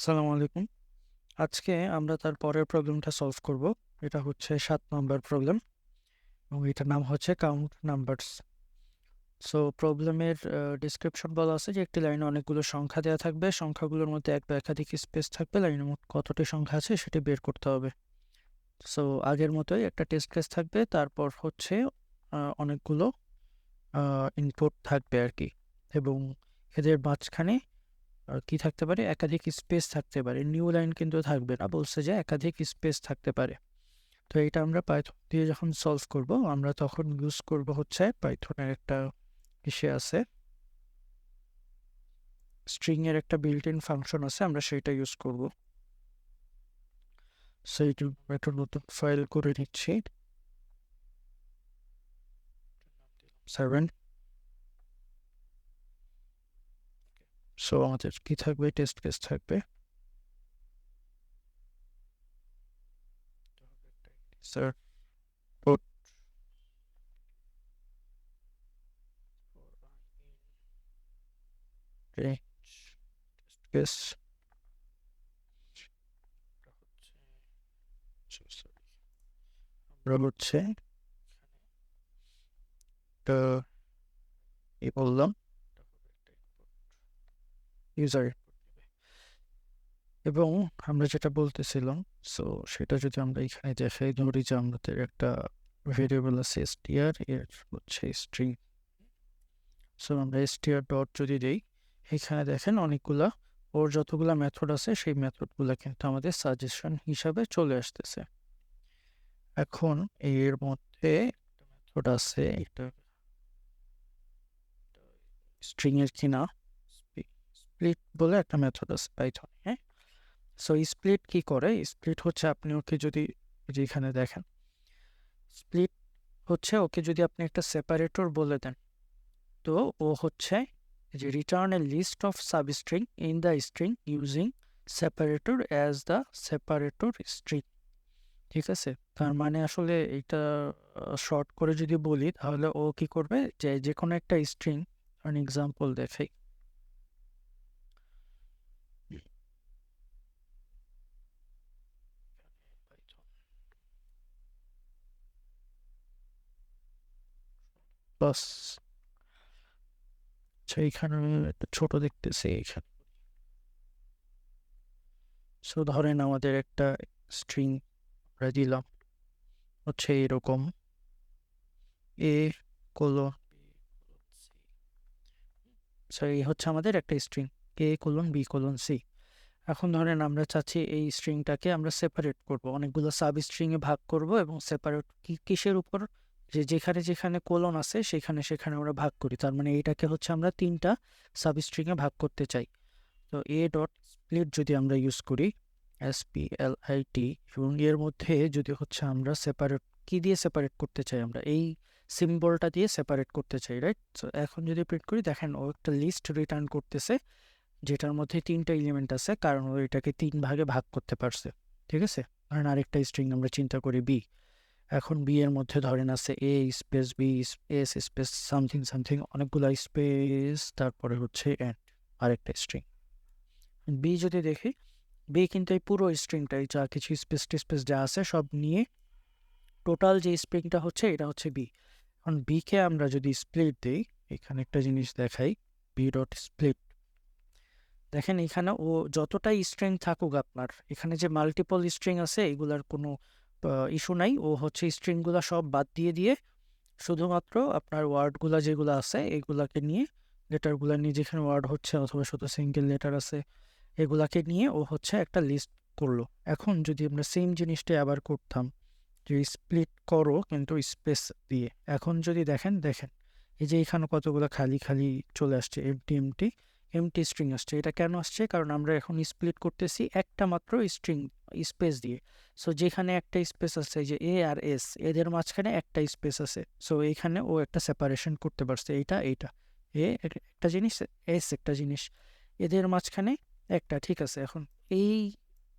আসসালামু আলাইকুম। আজকে আমরা তার পরের প্রবলেমটা সলভ করব। এটা হচ্ছে 7 নম্বর প্রবলেম এবং এটার নাম হচ্ছে কাউন্ট নাম্বারস। সো প্রবলেমের ডেসক্রিপশন বলা আছে যে একটি লাইনে অনেকগুলো সংখ্যা দেওয়া থাকবে, সংখ্যাগুলোর মধ্যে এক বা একাধিক স্পেস থাকবে, লাইনে মোট কতটি সংখ্যা আছে সেটি বের করতে হবে। সো আগের মতোই একটা টেস্ট কেস থাকবে, তারপর হচ্ছে অনেকগুলো ইনপুট থাকবে আর কি, এবং এদের মাঝখানে কি থাকতে পারে, একাধিক স্পেস থাকতে পারে। নিউ লাইন কিন্তু থাকবে না, বলছে যে একাধিক স্পেস থাকতে পারে। তো এটা আমরা পাইথন দিয়ে যখন সলভ করব, আমরা তখন ইউজ করব হচ্ছে পাইথনের একটা ইসে আছে, স্ট্রিং এর একটা বিল্ট ইন ফাংশন আছে, আমরা সেটা ইউজ করব। সেইটা একটা নতুন ফাইল করে নিচ্ছি, 7। সো আমাদের কি থাকবে, টেস্ট কেস থাকবে, sir put range test case, আমরা হচ্ছে এটা এই বললাম ইউজার, এবং আমরা যেটা বলতেছিলাম, সো সেটা যদি আমরা এখানে দেখাই, ধরি যে আমাদের একটা ভেরিয়েবল আছে str, এর হচ্ছে স্ট্রিং। সো আমরা str ডট যদি দেই, এখানে দেখেন অনেকগুলা, ওর যতগুলা মেথড আছে সেই মেথডগুলা কিন্তু আমাদের সাজেশন হিসাবে চলে আসতেছে। এখন এর মধ্যে মেথড আছে, এটা স্ট্রিং এর কিনা, স্প্লিট বলে একটা মেথড আছে পাইথন, হ্যাঁ। সো স্প্লিট কি করে, স্প্লিট হচ্ছে আপনি ওকে যদি, যেখানে দেখেন স্প্লিট হচ্ছে, ওকে যদি আপনি একটা সেপারেটর বলে দেন, তো ও হচ্ছে যে return a list of substring in the string using separator as the separator string. ঠিক আছে, তার মানে আসলে এটা শর্ট করে যদি বলি, তাহলে ও কি করবে, যে যে কোনো একটা স্ট্রিং, ফর এক্সাম্পল দেখাই, প্লাস, আচ্ছা এখানে একটু ছোট দেখতেছি এখানে। সো ধরেন আমাদের একটা স্ট্রিং আমরা দিলাম হচ্ছে এরকম এ কোলন, সো এই হচ্ছে আমাদের একটা স্ট্রিং এ কোলন বি কোলন সি। এখন ধরেন আমরা চাচ্ছি এই স্ট্রিংটাকে আমরা সেপারেট করব, অনেকগুলো সাব স্ট্রিং এ ভাগ করব, এবং সেপারেট কিসের উপর, যে যেখানে যেখানে কোলন আছে সেখানে সেখানে আমরা ভাগ করি। তার মানে এটাকে হচ্ছে আমরা তিনটা সাব স্ট্রিং এ ভাগ করতে চাই। তো এ ডট স্প্লিট যদি আমরা ইউজ করি, SPLIT, এবং এর মধ্যে যদি হচ্ছে আমরা সেপারেট, কি দিয়ে সেপারেট করতে চাই, আমরা এই সিম্বলটা দিয়ে সেপারেট করতে চাই, রাইট। সো এখন যদি প্রিন্ট করি, দেখেন ও একটা লিস্ট রিটার্ন করতেছে যেটার মধ্যে তিনটা এলিমেন্ট আছে, কারণ ও এটাকে তিন ভাগে ভাগ করতে পারছে। ঠিক আছে, ধরেন আরেকটা স্ট্রিং আমরা চিন্তা করি বি। এখন বি এর মধ্যে ধরেন আছে A space B S space something something, অনেকগুলো স্পেস, তারপরে হচ্ছে এন্ড আরেকটা স্ট্রিং বি। যদি দেখি, বি কিন্তু এই পুরো স্ট্রিংটাই, যা কিছু স্পেস টিস্পেস যা আছে সব নিয়ে টোটাল যে স্ট্রিংটা হচ্ছে, এটা হচ্ছে বি। এখন বি কে আমরা যদি স্প্লিট দিই, এখানে একটা জিনিস দেখাই, বি ডট স্প্লিট, দেখেন এখানে ও যতটাই স্ট্রিং থাকুক, আপনার এখানে যে মাল্টিপল স্ট্রিং আছে এগুলার কোনো ইস্যু নাই, ও হচ্ছে স্ট্রিংগুলা সব বাদ দিয়ে দিয়ে শুধুমাত্র আপনার ওয়ার্ডগুলা যেগুলো আছে এগুলাকে নিয়ে, লেটারগুলা নিয়ে, যেখানে ওয়ার্ড হচ্ছে অথবা শুধু সিঙ্গেল লেটার আছে এগুলাকে নিয়ে ও হচ্ছে একটা লিস্ট করলো। এখন যদি আমরা সেম জিনিসটা আবার করতাম, যে স্প্লিট করো কিন্তু স্পেস দিয়ে, এখন যদি দেখেন, দেখেন এই যে এখানে কতগুলো খালি খালি চলে আসছে, এমটি এমটি এমটি স্ট্রিং আসছে। এটা কেন আসছে, কারণ আমরা এখন স্প্লিট করতেছি একটা মাত্র স্ট্রিং স্পেস দিয়ে। সো যেখানে একটা স্পেস আছে, যে এ আর এস, এদের মাঝখানে একটা স্পেস আছে, সো এইখানে ও একটা সেপারেশন করতে পারছে, এইটা এইটা, এ একটা জিনিস, এস একটা জিনিস, এদের মাঝখানে একটা। ঠিক আছে, এখন এই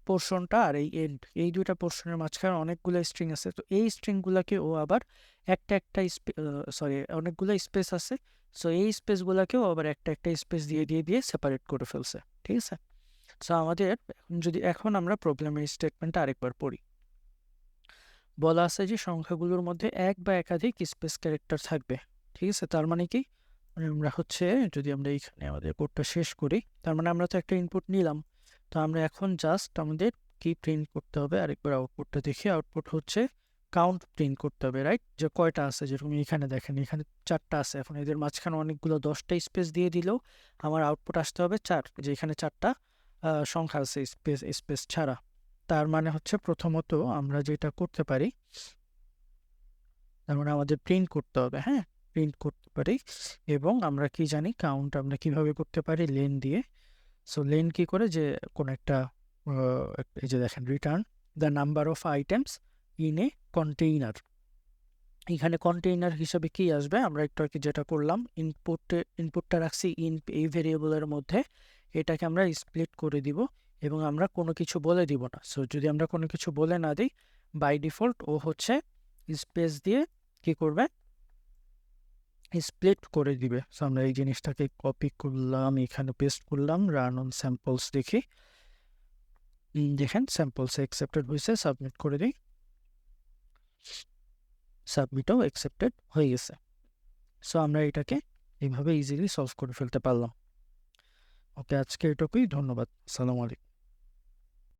পোর্শনটা আর এই এন্ড, এই দুইটা পোর্শনের মাঝখানে অনেকগুলো স্ট্রিং আছে, তো এই স্ট্রিংগুলোকে ও আবার একটা একটা সরি অনেকগুলো স্পেস আছে, সো এই স্পেসগুলোকেও আবার একটা একটা স্পেস দিয়ে দিয়ে দিয়ে সেপারেট করে ফেলছে। ঠিক আছে, সো আমাদের এখন আমরা প্রবলেমের স্টেটমেন্টটা আরেকবার পড়ি। বলা আছে যে সংখ্যাগুলোর মধ্যে এক বা একাধিক স্পেস ক্যারেক্টার থাকবে। ঠিক আছে, তার মানে কি, মানে আমরা হচ্ছে যদি আমরা এইখানে আমাদের কোডটা শেষ করি, তার মানে আমরা তো একটা ইনপুট নিলাম। তো আমরা এখন জাস্ট আমাদের কি প্রিন্ট করতে হবে, আরেকবার আউটপুটটা দেখি। আউটপুট হচ্ছে কাউন্ট প্রিন্ট করতে হবে, রাইট? যে কয়টা আছে, যেরকম এখানে দেখেন এখানে 4টা আছে। এখন এদের মাঝখানে অনেকগুলো 10টা স্পেস দিয়ে দিলেও আমার আউটপুট আসতে হবে 4, যে এখানে 4টা সংখ্যা আছে স্পেস স্পেস ছাড়া। তার মানে হচ্ছে প্রথমত আমরা যেটা করতে পারি, তার মানে আমাদের প্রিন্ট করতে হবে, হ্যাঁ, প্রিন্ট করতে পারি। এবং আমরা কি জানি কাউন্ট আমরা কিভাবে করতে পারি, লেন দিয়ে। সো লেন কি করে, যে কোন একটা এই যে দেখেন return the number of items in a container. এখানে কন্টেইনার হিসাবে কি আসবে, আমরা একটু আগে যেটা করলাম, ইনপুটটা রাখছি এই ভেরিয়েবলের মধ্যে, এটাকে আমরা স্প্লিট করে দিব এবং আমরা কোনো কিছু বলে দিব না। সো যদি আমরা কোনো কিছু বলে না দিই, বাই ডিফল্ট ও হচ্ছে স্পেস দিয়ে কি করবে, স্প্লিট করে দিবে। সো আমরা এই জিনিসটাকে কপি করলাম, এখানে পেস্ট করলাম, রান অন স্যাম্পলস দেখি। দেখেন স্যাম্পলস অ্যাকসেপ্টেড হয়েছে, সাবমিট করে দিই। সাবমিটও অ্যাকসেপ্টেড হয়ে গেছে। সো আমরা এটাকে এইভাবে ইজিলি সলভ করে ফেলতে পারলাম। ওকে, আজকে এটুকুই, ধন্যবাদ, আসসালামু আলাইকুম।